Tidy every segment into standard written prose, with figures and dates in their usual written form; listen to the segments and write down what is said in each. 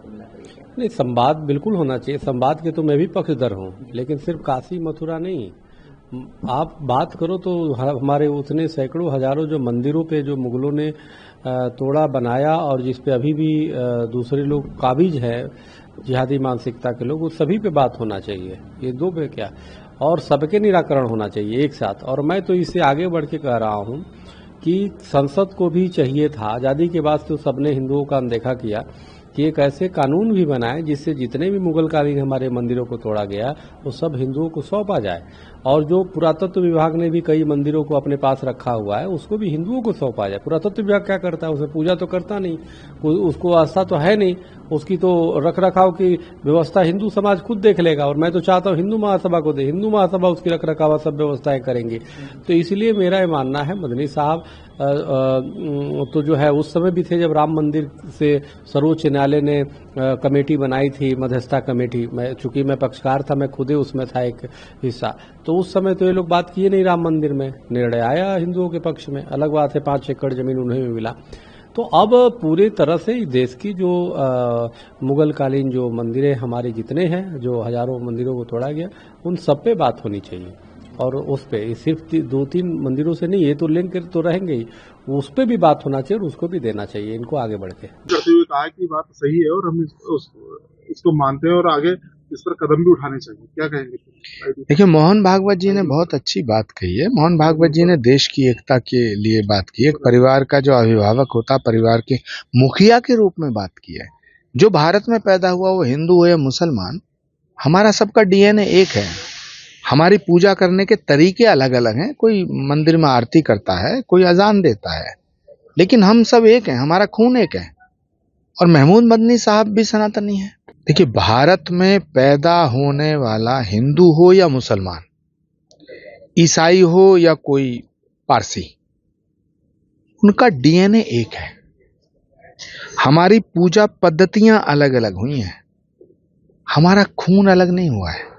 मिलना चाहिए? नहीं, संवाद बिल्कुल होना चाहिए। संवाद के तो मैं भी पक्षधर हूँ, लेकिन सिर्फ काशी मथुरा नहीं। आप बात करो तो हमारे उतने सैकड़ों हजारों जो मंदिरों पे जो मुगलों ने तोड़ा बनाया और जिस पे अभी भी दूसरे लोग काबिज है, जिहादी मानसिकता के लोग, उस सभी पे बात होना चाहिए। ये दो पे क्या, और सबके निराकरण होना चाहिए एक साथ। और मैं तो इससे आगे बढ़ के कह रहा हूँ कि संसद को भी चाहिए था, आज़ादी के बाद तो सबने हिंदुओं का अनदेखा किया, कि एक ऐसे कानून भी बनाए जिससे जितने भी मुगल कालीन हमारे मंदिरों को तोड़ा गया वो सब हिंदुओं को सौंपा जाए। और जो पुरातत्व विभाग ने भी कई मंदिरों को अपने पास रखा हुआ है उसको भी हिंदुओं को सौंपा जाए। पुरातत्व विभाग क्या करता है? उसे पूजा तो करता नहीं, उसको आस्था तो है नहीं, उसकी तो रख रखाव की व्यवस्था हिंदू समाज खुद देख लेगा। और मैं तो चाहता हूँ हिंदू महासभा को दे, हिंदू महासभा उसकी रख रखाव सब व्यवस्थाएं करेंगी। तो इसलिए मेरा ये मानना है, मदनी साहब तो जो है उस समय भी थे जब राम मंदिर से सर्वोच्च न्यायालय ने कमेटी बनाई थी, मध्यस्थता कमेटी। चूंकि मैं पक्षकार था, मैं खुद ही उसमें था एक हिस्सा, तो उस समय तो ये लोग बात किए नहीं राम मंदिर में, निर्णय आया हिंदुओं के पक्ष में। अलग बात है 5 एकड़ जमीन उन्हें भी मिला। तो अब पूरी तरह से देश की जो मुगल कालीन जो मंदिरें हमारे जितने हैं, जो हजारों मंदिरों को तोड़ा गया, उन सब पे बात होनी चाहिए। और उस पे सिर्फ 2-3 मंदिरों से नहीं, ये तो लिंक तो रहेंगे ही, उस पे भी बात होना चाहिए और उसको भी देना चाहिए इनको आगे बढ़ के। करते हुए कहा कि बात सही है और हम इसको मानते हैं और आगे इस पर कदम भी उठाने चाहिए। क्या कहेंगे? देखिए, मोहन भागवत जी ने बहुत अच्छी बात कही है। मोहन भागवत जी ने देश की एकता के लिए बात की है। एक परिवार का जो अभिभावक होता, परिवार के मुखिया के रूप में बात की है। जो भारत में पैदा हुआ, वो हिंदू हो या मुसलमान, हमारा सबका डीएनए एक है। हमारी पूजा करने के तरीके अलग अलग हैं। कोई मंदिर में आरती करता है, कोई अजान देता है, लेकिन हम सब एक हैं, हमारा खून एक है। और महमूद मदनी साहब भी सनातनी है। देखिए, भारत में पैदा होने वाला हिंदू हो या मुसलमान, ईसाई हो या कोई पारसी, उनका डीएनए एक है। हमारी पूजा पद्धतियां अलग अलग हुई हैं, हमारा खून अलग नहीं हुआ है।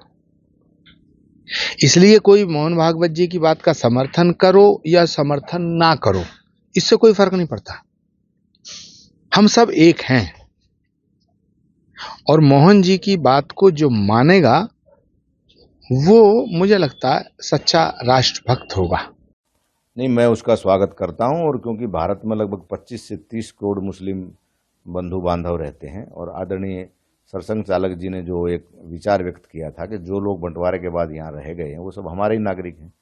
इसलिए कोई मोहन भागवत जी की बात का समर्थन करो या समर्थन ना करो, इससे कोई फर्क नहीं पड़ता। हम सब एक हैं। और मोहन जी की बात को जो मानेगा, वो मुझे लगता है सच्चा राष्ट्रभक्त होगा। नहीं, मैं उसका स्वागत करता हूं। और क्योंकि भारत में लगभग 25 से 30 करोड़ मुस्लिम बंधु बांधव रहते हैं, और आदरणीय सरसंघ चालक जी ने जो एक विचार व्यक्त किया था कि जो लोग बंटवारे के बाद यहाँ रह गए हैं वो सब हमारे ही नागरिक हैं,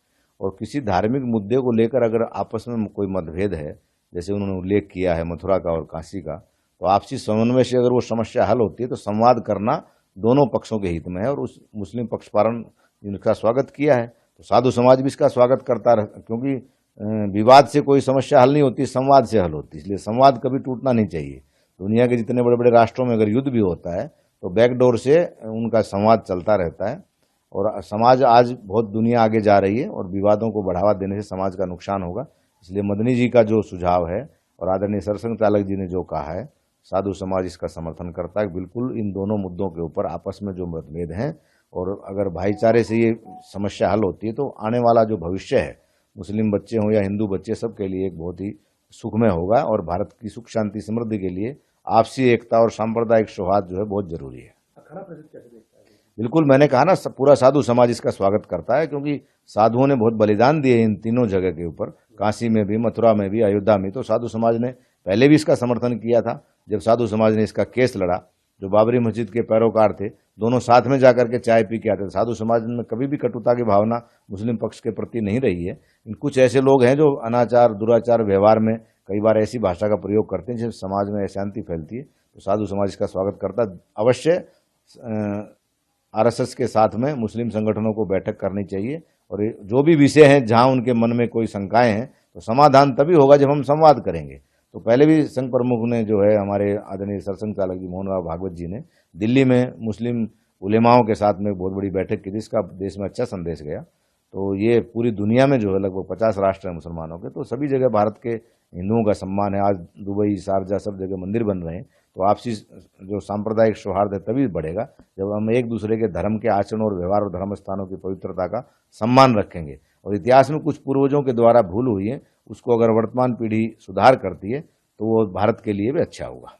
और किसी धार्मिक मुद्दे को लेकर अगर आपस में कोई मतभेद है, जैसे उन्होंने उल्लेख किया है मथुरा का और काशी का, तो आपसी समन्वय से अगर वो समस्या हल होती है तो संवाद करना दोनों पक्षों के हित में है। और उस मुस्लिम पक्षपारण जिनका स्वागत किया है, तो साधु समाज भी इसका स्वागत करता रहा, क्योंकि विवाद से कोई समस्या हल नहीं होती, संवाद से हल होती है। इसलिए संवाद कभी टूटना नहीं चाहिए। दुनिया के जितने बड़े बड़े राष्ट्रों में अगर युद्ध भी होता है तो बैकडोर से उनका संवाद चलता रहता है। और समाज आज बहुत दुनिया आगे जा रही है, और विवादों को बढ़ावा देने से समाज का नुकसान होगा। इसलिए मदनी जी का जो सुझाव है और आदरणीय सरसंघ चालक जी ने जो कहा है, साधु समाज इसका समर्थन करता है। बिल्कुल इन दोनों मुद्दों के ऊपर आपस में जो मतभेद हैं, और अगर भाईचारे से ये समस्या हल होती है तो आने वाला जो भविष्य है, मुस्लिम बच्चे हों या हिंदू बच्चे, सबके लिए एक बहुत ही सुखमय होगा। और भारत की सुख शांति समृद्धि के लिए आपसी एकता और सांप्रदायिक सौहार्द जो है बहुत जरूरी है। बिल्कुल, मैंने कहा ना, पूरा साधु समाज इसका स्वागत करता है, क्योंकि साधुओं ने बहुत बलिदान दिए इन तीनों जगह के ऊपर, काशी में भी, मथुरा में भी, अयोध्या में। तो साधु समाज ने पहले भी इसका समर्थन किया था। जब साधु समाज ने इसका केस लड़ा, जो बाबरी मस्जिद के पैरोकार थे, दोनों साथ में जाकर के चाय पी के आते थे। साधु समाज में कभी भी कटुता की भावना मुस्लिम पक्ष के प्रति नहीं रही है। कुछ ऐसे लोग हैं जो अनाचार, दुराचार व्यवहार में कई बार ऐसी भाषा का प्रयोग करते हैं जिससे समाज में अशांति फैलती है। तो साधु समाज इसका स्वागत करता है। अवश्य आरएसएस के साथ में मुस्लिम संगठनों को बैठक करनी चाहिए, और जो भी विषय हैं जहां उनके मन में कोई शंकाएं हैं, तो समाधान तभी होगा जब हम संवाद करेंगे। तो पहले भी संघ प्रमुख ने जो है, हमारे आदरणीय सरसंघ चालक जी मोहन भागवत जी ने दिल्ली में मुस्लिम उलेमाओं के साथ में बहुत बड़ी बैठक की, जिसका देश में अच्छा संदेश गया। तो ये पूरी दुनिया में जो है लगभग 50 राष्ट्र हैं मुसलमानों के, तो सभी जगह भारत के हिंदुओं का सम्मान है। आज दुबई, शारजा, सब जगह मंदिर बन रहे हैं। तो आपसी जो सांप्रदायिक सौहार्द है तभी बढ़ेगा जब हम एक दूसरे के धर्म के आचरण और व्यवहार और धर्म स्थानों की पवित्रता का सम्मान रखेंगे। और इतिहास में कुछ पूर्वजों के द्वारा भूल हुई है, उसको अगर वर्तमान पीढ़ी सुधार करती है तो वो भारत के लिए भी अच्छा होगा।